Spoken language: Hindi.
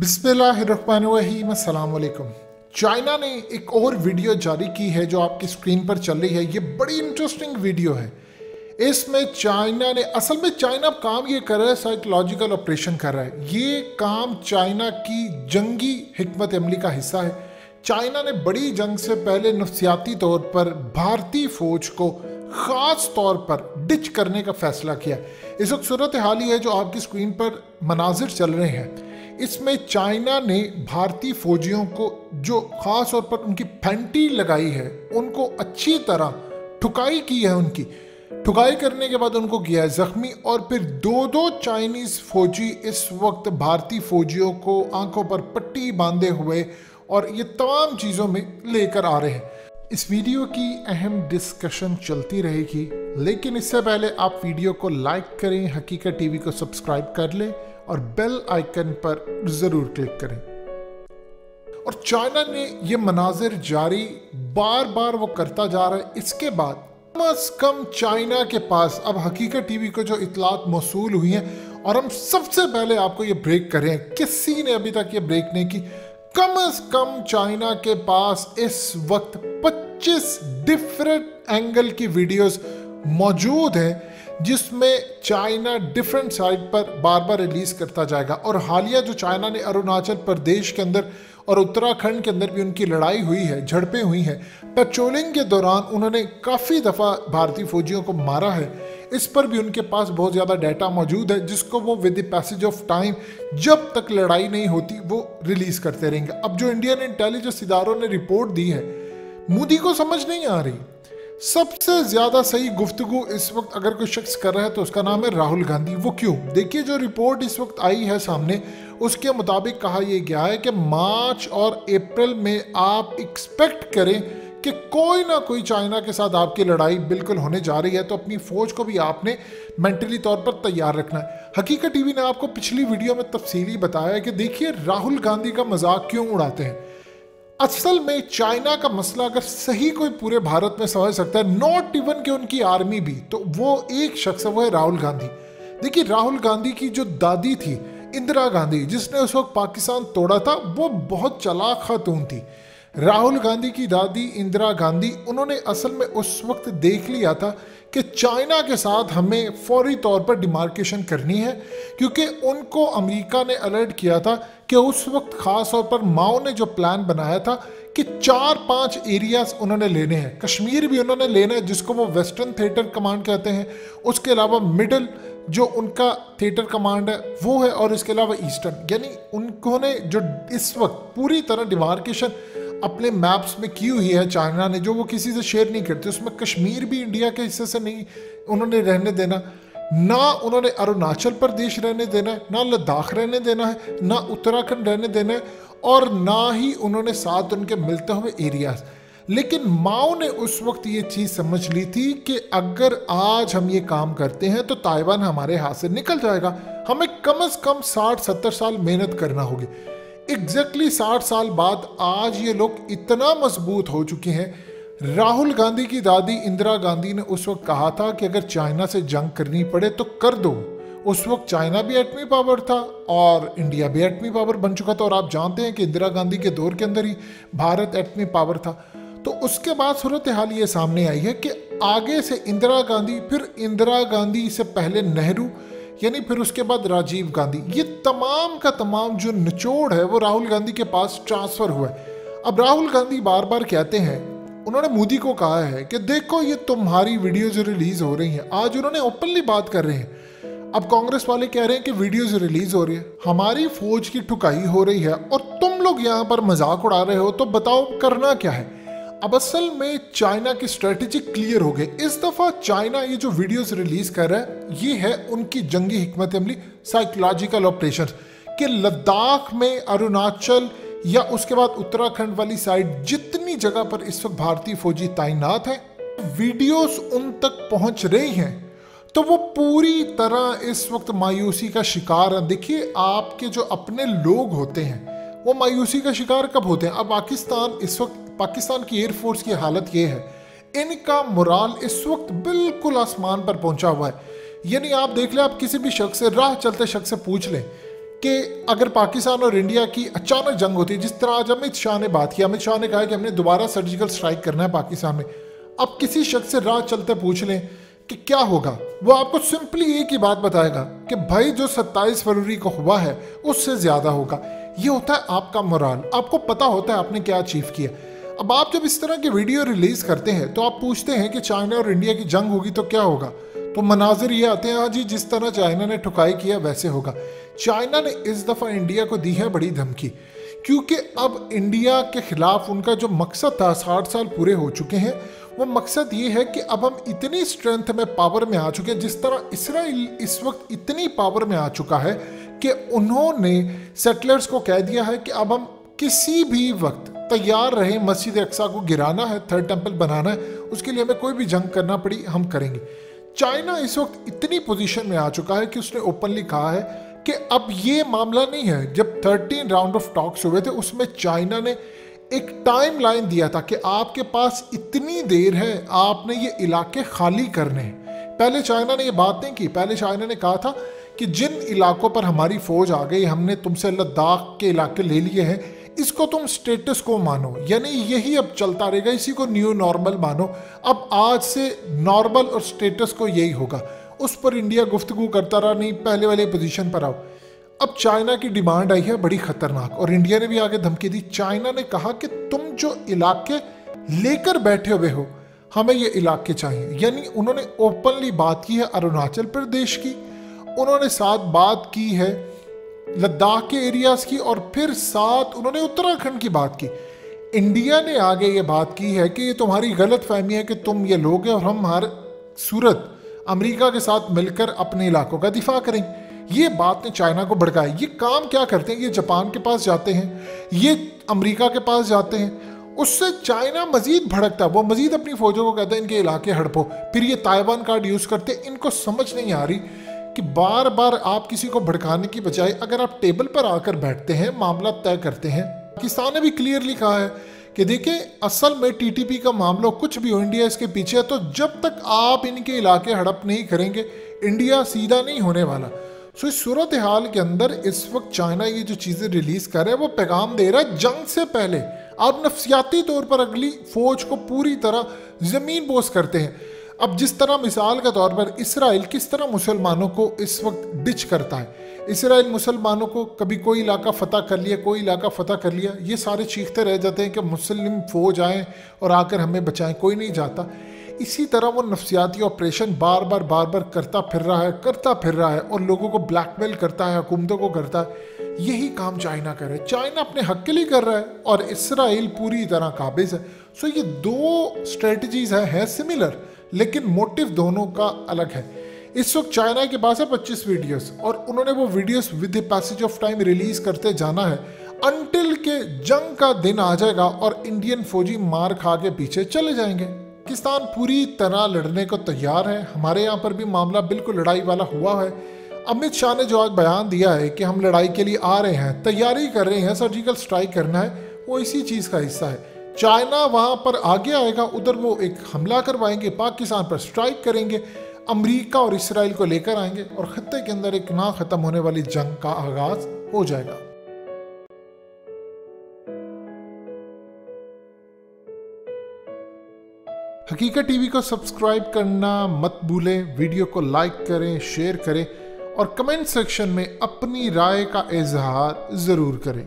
बिस्मिल्लाहिर्रहमानिर्रहीम, अस्सलाम वालेकुम। चाइना ने एक और वीडियो जारी की है जो आपकी स्क्रीन पर चल रही है। ये बड़ी इंटरेस्टिंग वीडियो है। इसमें चाइना ने चाइना काम ये कर रहा है, साइकोलॉजिकल ऑपरेशन कर रहा है। ये काम चाइना की जंगी हिकमत अमली का हिस्सा है। चाइना ने बड़ी जंग से पहले नफ्सियाती तौर पर भारतीय फौज को ख़ास तौर पर डिच करने का फैसला किया। इस वक्त सूरत हाल ही है जो आपकी स्क्रीन पर मनाजिर चल रहे हैं। इसमें चाइना ने भारतीय फौजियों को जो ख़ास तौर पर उनकी फैंटी लगाई है, उनको अच्छी तरह ठुकाई की है। उनकी ठुकाई करने के बाद उनको किया है ज़ख्मी, और फिर दो चाइनीज़ फौजी इस वक्त भारतीय फौजियों को आंखों पर पट्टी बांधे हुए और ये तमाम चीज़ों में लेकर आ रहे हैं। इस वीडियो की अहम डिस्कशन चलती रहेगी, लेकिन इससे पहले आप वीडियो को लाइक करें, हकीकत टीवी को सब्सक्राइब कर लें और बेल आइकन पर ज़रूर क्लिक करें। और चाइना ने ये मनाजिर जारी बार बार वो करता जा रहा है। इसके बाद कम अज़ कम चाइना के पास अब हकीकत टीवी को जो इतलात मौसूल हुई हैं, और हम सबसे पहले आपको ये ब्रेक करें, किसी ने अभी तक ये ब्रेक नहीं की। कम अज़ कम चाइना के पास इस वक्त 25 डिफरेंट एंगल की वीडियोस मौजूद हैं जिसमें चाइना डिफरेंट साइट पर बार बार रिलीज करता जाएगा। और हालिया जो चाइना ने अरुणाचल प्रदेश के अंदर और उत्तराखंड के अंदर भी उनकी लड़ाई हुई है, झड़पें हुई हैं, पेट्रोलिंग के दौरान उन्होंने काफ़ी दफ़ा भारतीय फौजियों को मारा है। इस पर भी उनके पास बहुत ज़्यादा डाटा मौजूद है जिसको वो with the passage of time, जब तक लड़ाई नहीं होती, वो रिलीज़ करते रहेंगे। अब जो इंडियन इंटेलिजेंस इदारों ने रिपोर्ट दी है, मोदी को समझ नहीं आ रही। सबसे ज्यादा सही गुफ्तगू इस वक्त अगर कोई शख्स कर रहा है तो उसका नाम है राहुल गांधी। वो क्यों? देखिए, जो रिपोर्ट इस वक्त आई है सामने, उसके मुताबिक कहा यह गया है कि मार्च और अप्रैल में आप एक्सपेक्ट करें कि कोई ना कोई चाइना के साथ आपकी लड़ाई बिल्कुल होने जा रही है। तो अपनी फौज को भी आपने मेंटली तौर पर तैयार रखना है। हकीकत टीवी ने आपको पिछली वीडियो में तफसीली बताया कि देखिए राहुल गांधी का मजाक क्यों उड़ाते हैं। असल में चाइना का मसला अगर सही कोई पूरे भारत में समझ सकता है, नॉट इवन कि उनकी आर्मी भी, तो वो एक शख्स है, वो है राहुल गांधी। देखिए, राहुल गांधी की जो दादी थी इंदिरा गांधी, जिसने उस वक्त पाकिस्तान तोड़ा था, वो बहुत चालाक खातून थी। राहुल गांधी की दादी इंदिरा गांधी, उन्होंने असल में उस वक्त देख लिया था कि चाइना के साथ हमें फौरी तौर पर डिमार्केशन करनी है, क्योंकि उनको अमेरिका ने अलर्ट किया था कि उस वक्त ख़ास तौर पर माओ ने जो प्लान बनाया था कि 4-5 एरियाज उन्होंने लेने हैं। कश्मीर भी उन्होंने लेना है, जिसको वो वेस्टर्न थिएटर कमांड कहते हैं। उसके अलावा मिडल जो उनका थिएटर कमांड है वो है, और इसके अलावा ईस्टर्न, यानी उन्होंने जो इस वक्त पूरी तरह डिमार्केशन अपने मैप्स में की हुई है चाइना ने, जो वो किसी से शेयर नहीं करते। उसमें कश्मीर भी इंडिया के हिस्से से नहीं उन्होंने रहने देना, ना उन्होंने अरुणाचल प्रदेश रहने देना है, ना लद्दाख रहने देना है, ना उत्तराखंड रहने देना है, और ना ही उन्होंने साथ उनके मिलते हुए एरियाज। लेकिन माओ ने उस वक्त ये चीज़ समझ ली थी कि अगर आज हम ये काम करते हैं तो ताइवान हमारे हाथ से निकल जाएगा। हमें कम से कम 60-70 साल मेहनत करना होगी। एग्जैक्टली 60 साल बाद आज ये लोग इतना मजबूत हो चुके हैं। राहुल गांधी की दादी इंदिरा गांधी ने उस वक्त कहा था कि अगर चाइना से जंग करनी पड़े तो कर दो। उस वक्त चाइना भी एटमी पावर था और इंडिया भी एटमी पावर बन चुका था, और आप जानते हैं कि इंदिरा गांधी के दौर के अंदर ही भारत एटमी पावर था। तो उसके बाद सूरत हाल ये सामने आई है कि आगे से इंदिरा गांधी, फिर इंदिरा गांधी से पहले नेहरू, यानी फिर उसके बाद राजीव गांधी, ये तमाम का तमाम जो निचोड़ है वो राहुल गांधी के पास ट्रांसफर हुआ है। अब राहुल गांधी बार बार कहते हैं, उन्होंने मोदी को कहा है कि देखो ये तुम्हारी वीडियोज रिलीज हो रही हैं। आज उन्होंने ओपनली बात कर रहे हैं। अब कांग्रेस वाले कह रहे हैं कि वीडियोज रिलीज हो रही है, हमारी फौज की ठुकाई हो रही है, और तुम लोग यहाँ पर मजाक उड़ा रहे हो, तो बताओ करना क्या है। अब असल में चाइना की स्ट्रेटेजी क्लियर हो गई। इस दफा चाइना ये जो वीडियोस रिलीज कर रहा है, ये है उनकी जंगी हिकमत अमली, साइकोलॉजिकल ऑपरेशन, कि लद्दाख में, अरुणाचल या उसके बाद उत्तराखंड वाली साइड, जितनी जगह पर इस वक्त भारतीय फौजी तैनात हैं, वीडियोस उन तक पहुंच रही हैं, तो वो पूरी तरह इस वक्त मायूसी का शिकार है। देखिए, आपके जो अपने लोग होते हैं वो मायूसी का शिकार कब होते हैं? अब पाकिस्तान, इस वक्त पाकिस्तान की एयरफोर्स की हालत ये है, इनका मोराल इस वक्त बिल्कुल आसमान पर पहुंचा हुआ है। यानी आप देख लें, आप किसी भी शख्स से, राह चलते शख्स से पूछ लें कि अगर पाकिस्तान और इंडिया की अचानक जंग होती है, जिस तरह आज अमित शाह ने बात की, अमित शाह ने कहा कि हमने दोबारा सर्जिकल स्ट्राइक करना है पाकिस्तान में। अब किसी शख्स से राह चलते पूछ लें कि क्या होगा, वो आपको सिंपली एक ही बात बताएगा कि भाई जो 27 फरवरी को हुआ है उससे ज्यादा होगा। ये होता है आपका मोराल, आपको पता होता है आपने क्या अचीव किया। अब आप जब इस तरह की वीडियो रिलीज करते हैं तो आप पूछते हैं कि चाइना और इंडिया की जंग होगी तो क्या होगा, तो मनाजिर ये आते हैं, हाँ जी जिस तरह चाइना ने ठुकाई किया वैसे होगा। चाइना ने इस दफ़ा इंडिया को दी है बड़ी धमकी, क्योंकि अब इंडिया के खिलाफ उनका जो मकसद था, 60 साल पूरे हो चुके हैं, वो मकसद ये है कि अब हम इतनी स्ट्रेंथ में, पावर में आ चुके हैं, जिस तरह इसराइल इस वक्त इतनी पावर में आ चुका है कि उन्होंने सेटलर्स को कह दिया है कि अब हम किसी भी वक्त तैयार रहे, मस्जिद अक्सा को गिराना है, थर्ड टेंपल बनाना है, उसके लिए हमें कोई भी जंग करना पड़ी हम करेंगे। चाइना इस वक्त इतनी पोजीशन में आ चुका है कि उसने ओपनली कहा है कि अब ये मामला नहीं है। जब 13 राउंड ऑफ टॉक्स हुए थे उसमें चाइना ने एक टाइम लाइन दिया था कि आपके पास इतनी देर है, आपने ये इलाके खाली करने हैं। पहले चाइना ने ये बात नहीं की, पहले चाइना ने कहा था कि जिन इलाकों पर हमारी फौज आ गई, हमने तुमसे लद्दाख के इलाके ले लिए हैं, इसको तुम स्टेटस को मानो, यानी यही अब चलता रहेगा, इसी को न्यू नॉर्मल मानो। अब आज से नॉर्मल और स्टेटस को यही होगा। उस पर इंडिया गुफ्तगू करता रहा, नहीं पहले वाले पोजीशन पर आओ। अब चाइना की डिमांड आई है बड़ी खतरनाक, और इंडिया ने भी आगे धमकी दी। चाइना ने कहा कि तुम जो इलाके लेकर बैठे हुए हो, हमें ये इलाके चाहिए। यानी उन्होंने ओपनली बात की है अरुणाचल प्रदेश की, उन्होंने साथ बात की है लद्दाख के एरियाज की, और फिर साथ उन्होंने उत्तराखंड की बात की। इंडिया ने आगे ये बात की है कि ये तुम्हारी गलत फहमी है कि तुम ये लोग हैं और हम हर सूरत अमेरिका के साथ मिलकर अपने इलाकों का दिफा करें। ये बात ने चाइना को भड़काया। ये काम क्या करते हैं, ये जापान के पास जाते हैं, ये अमेरिका के पास जाते हैं, उससे चाइना मजीद भड़कता है। वो मजीद अपनी फौजों को कहते हैं इनके इलाके हड़पो, फिर ये ताइवान कार्ड यूज़ करते हैं। इनको समझ नहीं आ रही कि बार बार आप किसी को भड़काने की बजाय अगर आप टेबल पर आकर बैठते हैं, मामला तय करते हैं। पाकिस्तान ने भी क्लियरली कहा है कि देखिए असल में टीटीपी का मामला कुछ भी हो, इंडिया इसके पीछे है, तो जब तक आप इनके इलाके हड़प नहीं करेंगे इंडिया सीधा नहीं होने वाला। सो इस सूरत हाल के अंदर इस वक्त चाइना ये जो चीज़ें रिलीज कर रहा है वो पैगाम दे रहा है जंग से पहले आप नफ्सियाती तौर पर अगली फौज को पूरी तरह ज़मीन बोस करते हैं। अब जिस तरह मिसाल के तौर पर इसराइल किस तरह मुसलमानों को इस वक्त डिच करता है, इसराइल मुसलमानों को कभी कोई इलाका फ़तह कर लिया, कोई इलाका फ़तह कर लिया, ये सारे चीखते रह जाते हैं कि मुस्लिम फ़ौज आएँ और आकर हमें बचाएं, कोई नहीं जाता। इसी तरह वो नफ्सियाती ऑपरेशन बार बार करता फिर रहा है और लोगों को ब्लैकमेल करता है, हुकूमतों को करता है। यही काम चाइना कर रहा है। चाइना अपने हक के लिए कर रहा है और इसराइल पूरी तरह काबिज है। सो ये दो स्ट्रेटजीज है सिमिलर, लेकिन मोटिव दोनों का अलग है। इस वक्त चाइना के पास है 25 वीडियोस और उन्होंने वो videos with the passage of time release करते जाना है अंटिल के जंग का दिन आ जाएगा और इंडियन फौजी मार खा के पीछे चले जाएंगे। पाकिस्तान पूरी तरह लड़ने को तैयार है। हमारे यहाँ पर भी मामला बिल्कुल लड़ाई वाला हुआ है। अमित शाह ने जो आज बयान दिया है कि हम लड़ाई के लिए आ रहे हैं, तैयारी कर रहे हैं, सर्जिकल स्ट्राइक करना है, वो इसी चीज़ का हिस्सा है। चाइना वहाँ पर आगे आएगा, उधर वो एक हमला करवाएंगे, पाकिस्तान पर स्ट्राइक करेंगे, अमेरिका और इसराइल को लेकर आएंगे और खत्ते के अंदर एक ना ख़त्म होने वाली जंग का आगाज हो जाएगा। हकीकत टीवी को सब्सक्राइब करना मत भूलें, वीडियो को लाइक करें, शेयर करें और कमेंट सेक्शन में अपनी राय का इजहार ज़रूर करें।